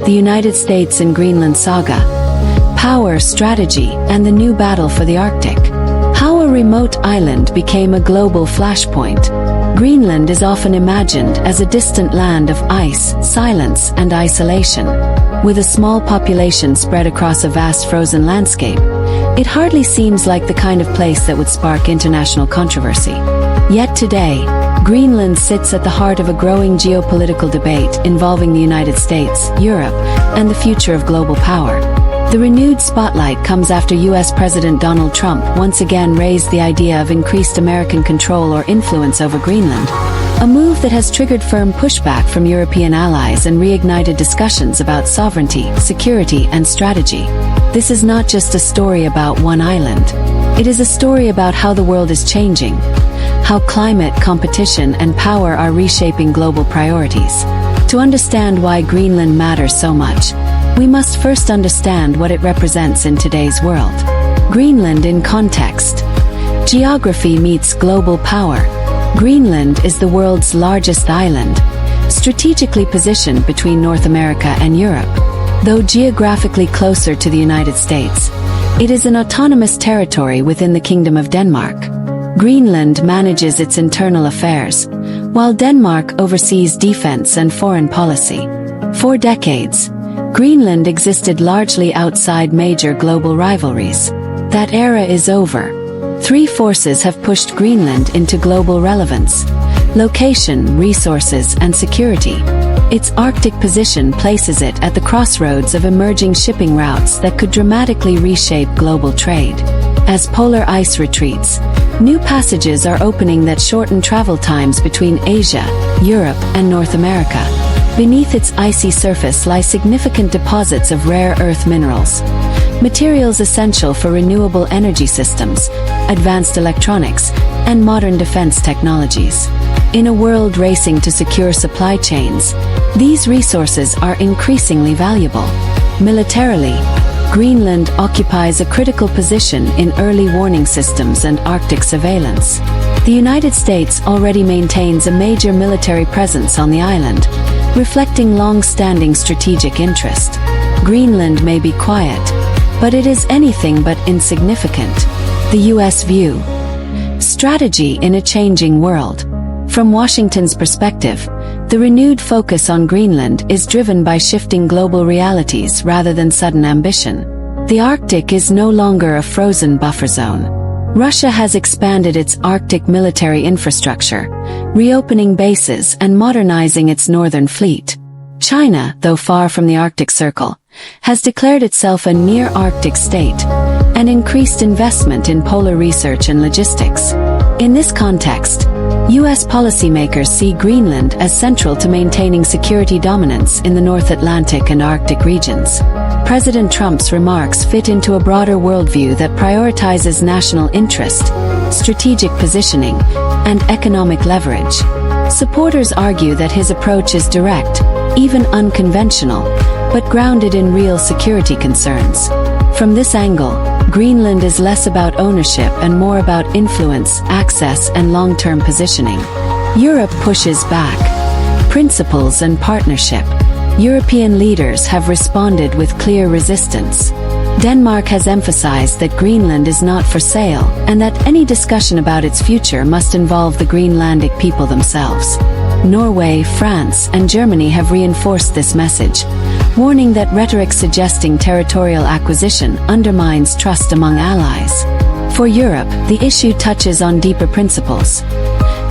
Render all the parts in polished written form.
the United States in Greenland Saga, power, strategy, and the new battle for the Arctic. How a remote island became a global flashpoint. Greenland is often imagined as a distant land of ice, silence, and isolation. With a small population spread across a vast frozen landscape, it hardly seems like the kind of place that would spark international controversy. Yet today, Greenland sits at the heart of a growing geopolitical debate involving the United States, Europe, and the future of global power. The renewed spotlight comes after US President Donald Trump once again raised the idea of increased American control or influence over Greenland, a move that has triggered firm pushback from European allies and reignited discussions about sovereignty, security, and strategy. This is not just a story about one island. It is a story about how the world is changing, how climate, competition, and power are reshaping global priorities. To understand why Greenland matters so much, we must first understand what it represents in today's world. Greenland in context. Geography meets global power. Greenland is the world's largest island, strategically positioned between North America and Europe. Though geographically closer to the United States, it is an autonomous territory within the Kingdom of Denmark. Greenland manages its internal affairs, while Denmark oversees defense and foreign policy. For decades, Greenland existed largely outside major global rivalries. That era is over. Three forces have pushed Greenland into global relevance: location, resources, and security. Its Arctic position places it at the crossroads of emerging shipping routes that could dramatically reshape global trade. As polar ice retreats, new passages are opening that shorten travel times between Asia, Europe, and North America. Beneath its icy surface lie significant deposits of rare earth minerals, materials essential for renewable energy systems, advanced electronics, and modern defense technologies. In a world racing to secure supply chains, these resources are increasingly valuable. Militarily, Greenland occupies a critical position in early warning systems and Arctic surveillance. The United States already maintains a major military presence on the island, reflecting long-standing strategic interest. Greenland may be quiet, but it is anything but insignificant. The U.S. view. Strategy in a changing world. From Washington's perspective, the renewed focus on Greenland is driven by shifting global realities rather than sudden ambition. The Arctic is no longer a frozen buffer zone. Russia has expanded its Arctic military infrastructure, reopening bases and modernizing its northern fleet. China, though far from the Arctic Circle, has declared itself a near-Arctic state and increased investment in polar research and logistics. In this context, U.S. policymakers see Greenland as central to maintaining security dominance in the North Atlantic and Arctic regions. President Trump's remarks fit into a broader worldview that prioritizes national interest, strategic positioning, and economic leverage. Supporters argue that his approach is direct, even unconventional, but grounded in real security concerns. From this angle, Greenland is less about ownership and more about influence, access, and long-term positioning. Europe pushes back. Principles and partnership. European leaders have responded with clear resistance. Denmark has emphasized that Greenland is not for sale, and that any discussion about its future must involve the Greenlandic people themselves. Norway, France, and Germany have reinforced this message, warning that rhetoric suggesting territorial acquisition undermines trust among allies. For Europe, the issue touches on deeper principles: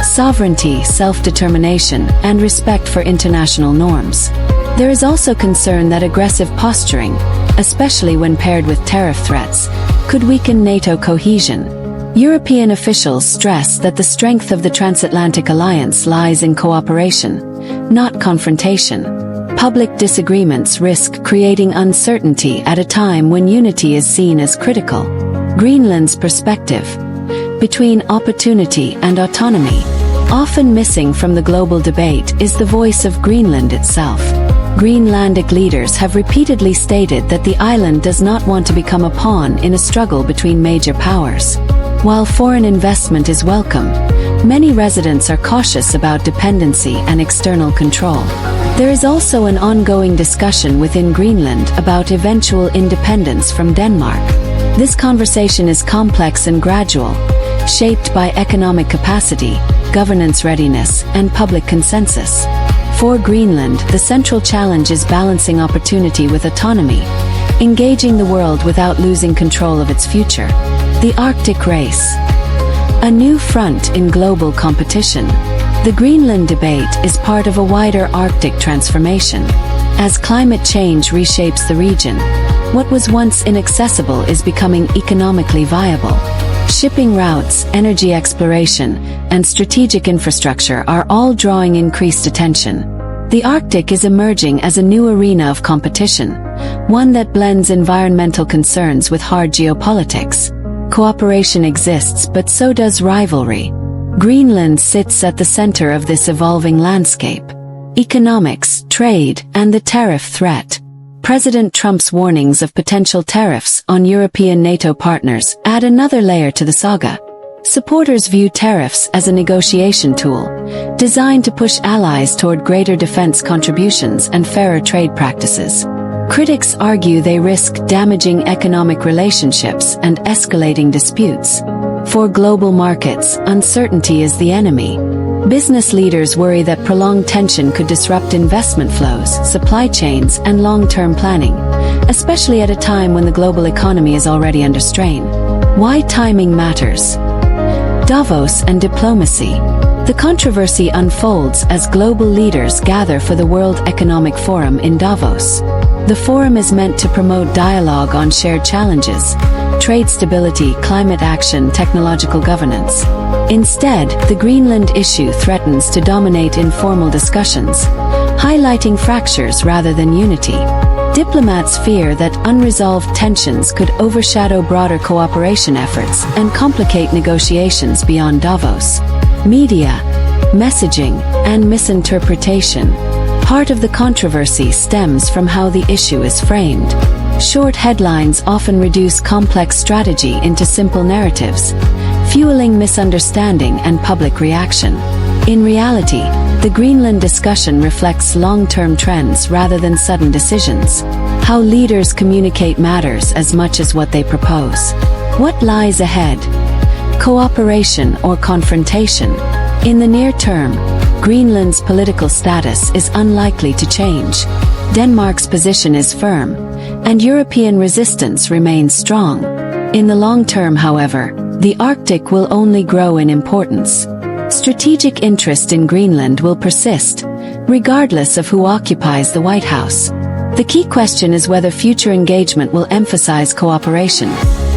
sovereignty, self-determination, and respect for international norms. There is also concern that aggressive posturing, especially when paired with tariff threats, could weaken NATO cohesion. European officials stress that the strength of the transatlantic alliance lies in cooperation, not confrontation. Public disagreements risk creating uncertainty at a time when unity is seen as critical. Greenland's perspective. Between opportunity and autonomy, often missing from the global debate is the voice of Greenland itself. Greenlandic leaders have repeatedly stated that the island does not want to become a pawn in a struggle between major powers. While foreign investment is welcome, many residents are cautious about dependency and external control. There is also an ongoing discussion within Greenland about eventual independence from Denmark. This conversation is complex and gradual, shaped by economic capacity, governance readiness, and public consensus. For Greenland, the central challenge is balancing opportunity with autonomy, engaging the world without losing control of its future. The Arctic Race. A new front in global competition. The Greenland debate is part of a wider Arctic transformation. As climate change reshapes the region, what was once inaccessible is becoming economically viable. Shipping routes, energy exploration, and strategic infrastructure are all drawing increased attention. The Arctic is emerging as a new arena of competition, one that blends environmental concerns with hard geopolitics. Cooperation exists, but so does rivalry. Greenland sits at the center of this evolving landscape. Economics, trade, and the tariff threat. President Trump's warnings of potential tariffs on European NATO partners add another layer to the saga. Supporters view tariffs as a negotiation tool, designed to push allies toward greater defense contributions and fairer trade practices. Critics argue they risk damaging economic relationships and escalating disputes. For global markets, uncertainty is the enemy. Business leaders worry that prolonged tension could disrupt investment flows, supply chains, and long-term planning, especially at a time when the global economy is already under strain. Why timing matters. Davos and diplomacy. The controversy unfolds as global leaders gather for the World Economic Forum in Davos. The forum is meant to promote dialogue on shared challenges: trade stability, climate action, technological governance. Instead, the Greenland issue threatens to dominate informal discussions, highlighting fractures rather than unity. Diplomats fear that unresolved tensions could overshadow broader cooperation efforts and complicate negotiations beyond Davos. Media, messaging, and misinterpretation. Part of the controversy stems from how the issue is framed. Short headlines often reduce complex strategy into simple narratives, fueling misunderstanding and public reaction. In reality, the Greenland discussion reflects long-term trends rather than sudden decisions. How leaders communicate matters as much as what they propose. What lies ahead? Cooperation or confrontation? In the near term, Greenland's political status is unlikely to change. Denmark's position is firm, and European resistance remains strong. In the long term, however, the Arctic will only grow in importance. Strategic interest in Greenland will persist, regardless of who occupies the White House. The key question is whether future engagement will emphasize cooperation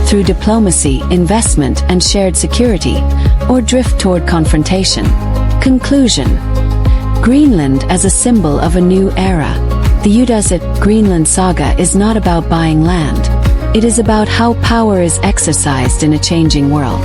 through diplomacy, investment, and shared security, or drift toward confrontation. Conclusion. Greenland as a symbol of a new era. The Greenland Saga is not about buying land. It is about how power is exercised in a changing world.